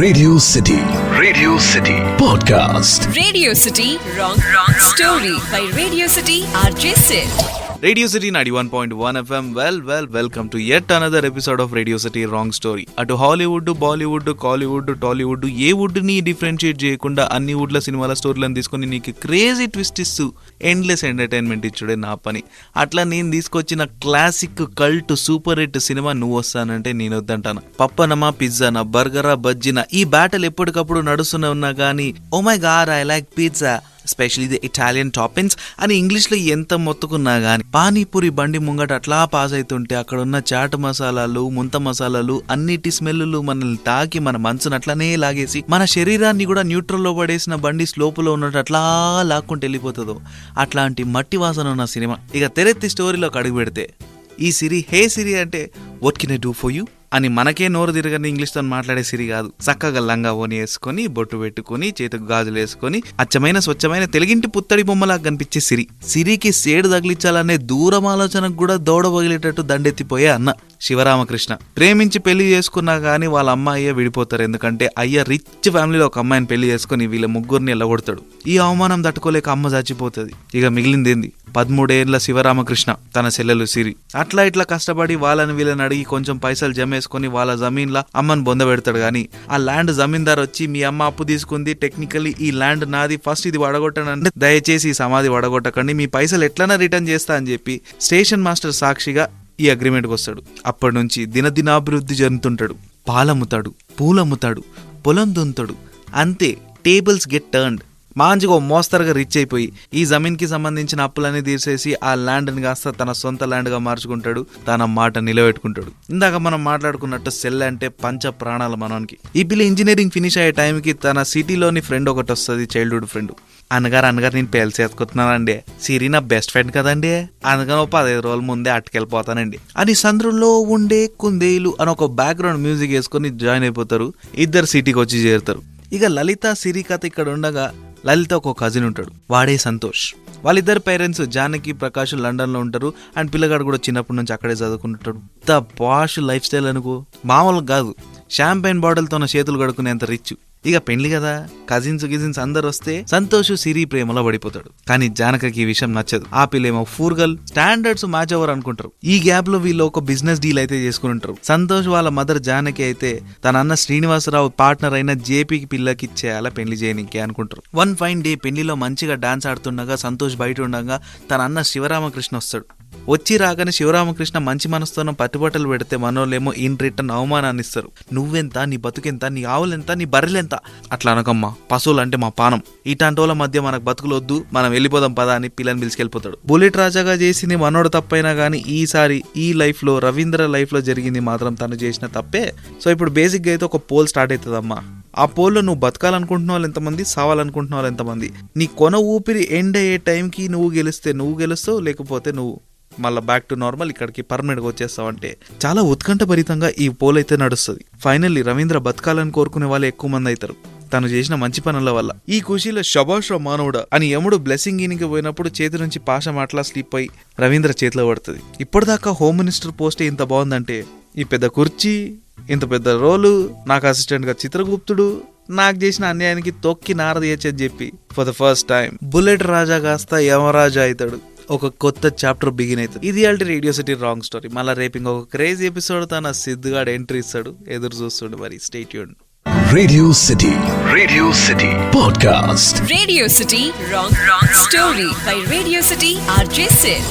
Radio City. Radio City Podcast. Radio City Wrong Story by Radio City RJ Sid. Radio City 91.1 FM. Welcome to yet another episode of Radio City wrong story. అటు Hollywood, Bollywood, Kollywood, Tollywood ఏ wood ని differentiate చేయకుండా అన్ని వుడ్ల సినిమాల స్టోరీలను తీసుకుని నీకు క్రేజీ ట్విస్ట్ ఇస్తూ ఎండ్లెస్ ఎంటర్టైన్మెంట్ ఇచ్చుడే నా పని. అట్లా నేను తీసుకొచ్చిన క్లాసిక్ కల్ట్ సూపర్ హిట్ సినిమా నువ్వు వస్తానంటే నేను వద్దంటాను. పప్పనమా, పిజ్జానా, బర్గరా, బజ్జీనా ఈ బ్యాటల్ ఎప్పటికప్పుడు నడుస్తూనే ఉన్నా కానీ oh my God I like pizza, especially the Italian toppings అని ఇంగ్లీష్లో ఎంత మొత్తుకున్నా కానీ పానీపూరి బండి ముంగట అట్లా పాస్ అవుతుంటే అక్కడ ఉన్న చాట్ మసాలాలు, ముంత మసాలాలు అన్నిటి స్మెల్లు మనల్ని తాకి మన మనసును అట్లనే లాగేసి మన శరీరాన్ని కూడా న్యూట్రల్లో పడేసిన బండి స్లోపులో ఉన్నట్టు అట్లా లాక్కుంటూ వెళ్ళిపోతుందో అట్లాంటి మట్టి వాసన ఉన్న సినిమా. ఇక తెరెత్తి స్టోరీలోకి అడుగు పెడితే ఈ సిరి హే సిరి అంటే what can I do for you అని మనకే నోరు తిరగని ఇంగ్లీష్తో మాట్లాడే సిరి కాదు. చక్కగా లంగా ఓని వేసుకొని, బొట్టు పెట్టుకుని, చేతికి గాజులు వేసుకొని అచ్చమైన స్వచ్ఛమైన తెలుగింటి పుత్తడి బొమ్మలాగా కనిపించే సిరి. సిరికి సేడు తగిలించాలనే దూరం ఆలోచనకు కూడా దౌడ పగిలేటట్టు దండెత్తిపోయే అన్న శివరామకృష్ణ. ప్రేమించి పెళ్లి చేసుకున్నా కానీ వాళ్ళ అమ్మ అయ్య విడిపోతారు. ఎందుకంటే అయ్య రిచ్ ఫ్యామిలీలో ఒక అమ్మాయిని పెళ్లి చేసుకుని వీళ్ళ ముగ్గురిని ఎల్లగొడతాడు. ఈ అవమానం తట్టుకోలేక అమ్మ చచ్చిపోతుంది. ఇక మిగిలిందేంది 13 ఏళ్ల శివరామకృష్ణ, తన చెల్లెలు సిరి. అట్లా ఇట్లా కష్టపడి వాళ్ళని వీళ్ళని అడిగి కొంచెం పైసలు జమేసుకొని వాళ్ళ జమీన్లా అమ్మని బొందబెడతాడు. కానీ ఆ ల్యాండ్ జమీందార్ వచ్చి మీ అమ్మ అప్పు తీసుకుంది, టెక్నికల్లీ ఈ ల్యాండ్ నాది, ఫస్ట్ ఇది వడగొట్టనంటే దయచేసి ఈ సమాధి వడగొట్టకండి, మీ పైసలు ఎట్లన్నా రిటర్న్ చేస్తా అని చెప్పి స్టేషన్ మాస్టర్ సాక్షిగా ఈ అగ్రిమెంట్కి వస్తాడు. అప్పటి నుంచి దినదినాభివృద్ధి జరుగుతుంటాడు. పాలమ్ముతాడు, పూలమ్ముతాడు, పొలం దున్నుతాడు. అంతే, టేబుల్స్ గెట్ టర్న్డ్. మంచిగా మోస్తరుగా రిచ్ అయిపోయి ఈ జమీన్కి సంబంధించిన అప్పులన్నీ తీసేసి ఆ ల్యాండ్ని కాస్త తన సొంత ల్యాండ్గా మార్చుకుంటాడు. తన మాట నిలబెట్టుకుంటాడు. ఇందాక మనం మాట్లాడుకున్నట్టు సెల్ అంటే పంచ ప్రాణాల మనోనికి. ఈ పిల్ల ఇంజనీరింగ్ ఫినిష్ అయ్యే టైంకి తన సిటీలోని ఫ్రెండ్ ఒకటి వస్తుంది, చైల్డ్హుడ్ ఫ్రెండ్. అన్నగారు నేను పెళ్లి చేసుకుంటున్నానండి, సిరి నా బెస్ట్ ఫ్రెండ్ కదండి, అందుకని ఒక 15 రోజుల ముందే అట్టుకెళ్ళిపోతానండి అని సంద్రంలో ఉండే కుందేలు అని ఒక బ్యాక్గ్రౌండ్ మ్యూజిక్ వేసుకొని జాయిన్ అయిపోతారు. ఇద్దరు సిటీకి వచ్చి చేరుతారు. ఇక లలిత, సిరి కథ ఇక్కడ ఉండగా లలిత ఒక కజిన్ ఉంటాడు, వాడే సంతోష్. వాళ్ళిద్దరు పేరెంట్స్ జానకి, ప్రకాష్ లండన్లో ఉంటారు. అండ్ పిల్లగాడు కూడా చిన్నప్పటి నుంచి అక్కడే చదువుకుంటుంటాడు. ఇంత పాష్ లైఫ్ స్టైల్ అనుకో, మామూలుగా కాదు. షాంపైన్ బాటిల్తో చేతులు కడుక్కునేంత రిచ్. ఇక పెళ్లి కదా, కజిన్స్ అందరు వస్తే సంతోష్ సిరి ప్రేమలో పడిపోతాడు. కానీ జానకి ఈ విషయం నచ్చదు. ఆ పిల్లేమో ఫూర్గల్, స్టాండర్డ్స్ మ్యాచ్ ఓవర్ అనుకుంటారు. ఈ గ్యాప్ లో వీళ్ళు ఒక బిజినెస్ డీల్ అయితే చేసుకుని ఉంటారు. సంతోష్ వాళ్ళ మదర్ జానకి అయితే తన అన్న శ్రీనివాసరావు పార్ట్నర్ అయిన జేపీకి పిల్లకి ఇచ్చేయాల పెళ్లి చేయనికి అనుకుంటారు. వన్ ఫైన్ డే పెళ్లిలో మంచిగా డాన్స్ ఆడుతుండగా సంతోష్ బయట ఉండగా తన అన్న శివరామకృష్ణ వస్తాడు. వచ్చి రాగానే శివరామకృష్ణ మంచి మనసుతో పట్టుబట్టలు పెడితే మనోళ్ళేమో ఇన్ రిటర్న్ అవమానాన్ని ఇస్తారు. నువ్వెంత, నీ బతుకెంత, నీ ఆవులెంత, నీ బర్రెలెంత, అట్లా అనకమ్మా, పశువులు అంటే మా పానం, ఇట్లాంటి వాళ్ళ మధ్య మనకు బతుకులు వద్దు, మనం వెళ్ళిపోదాం పదా అని పిల్లని పిలిచికెళ్ళిపోతాడు. బుల్లెట్ రాజాగా చేసింది మనోడు తప్పైనా కానీ ఈసారి ఈ లైఫ్ లో, రవీంద్ర లైఫ్ లో జరిగింది మాత్రం తను చేసిన తప్పే. సో ఇప్పుడు బేసిక్ గా అయితే ఒక పోల్ స్టార్ట్ అవుతుందమ్మా. ఆ పోల్లో నువ్వు బతకాలనుకుంటున్న వాళ్ళు ఎంతమంది, సావాలనుకుంటున్న వాళ్ళు ఎంతమంది, నీ కొన ఊపిరి ఎండ్ అయ్యే టైంకి నువ్వు గెలిస్తే నువ్వు గెలుస్తావు, లేకపోతే నువ్వు మళ్ళీ బ్యాక్ టు నార్మల్ ఇక్కడికి పర్మనెంట్గా వచ్చేస్తావు. అంటే చాలా ఉత్కంఠభరితంగా ఈ పోల్ అయితే నడుస్తుంది. ఫైనల్లీ రవీంద్ర బతకాలని కోరుకునే వాళ్ళు ఎక్కువ మంది అవుతారు తను చేసిన మంచి పనుల వల్ల. ఈ ఖుషీలో శభాష్ మానవుడా అని యముడు బ్లెస్సింగ్ ఈనికి పోయినప్పుడు చేతి నుంచి పాశం అట్లా స్లిప్ అయి రవీంద్ర చేతిలో పడుతుంది. ఇప్పటిదాకా హోమ్ మినిస్టర్ పోస్టే ఇంత బాగుందంటే ఈ పెద్ద కుర్చీ, ఇంత పెద్ద రోలు, నాకు అసిస్టెంట్ గా చిత్రగుప్తుడు, నాకు చేసిన అన్యాయానికి తొక్కి నారదీయచ్చని చెప్పి for the first time bullet Raja కాస్త యమరాజా అవుతాడు. ఒక కొత్త చాప్టర్ బిగిన్ అవుతుంది. ఇది already Radio City wrong story. మళ్ళీ రేపు ఇంకొక క్రేజీ ఎపిసోడ్ తన సిద్ధుగాడు ఎంట్రీ ఇస్తాడు. ఎదురు చూస్తుండు. మరి stay tuned. Radio City Podcast. Radio City Wrong Story by Radio City RJ Sid.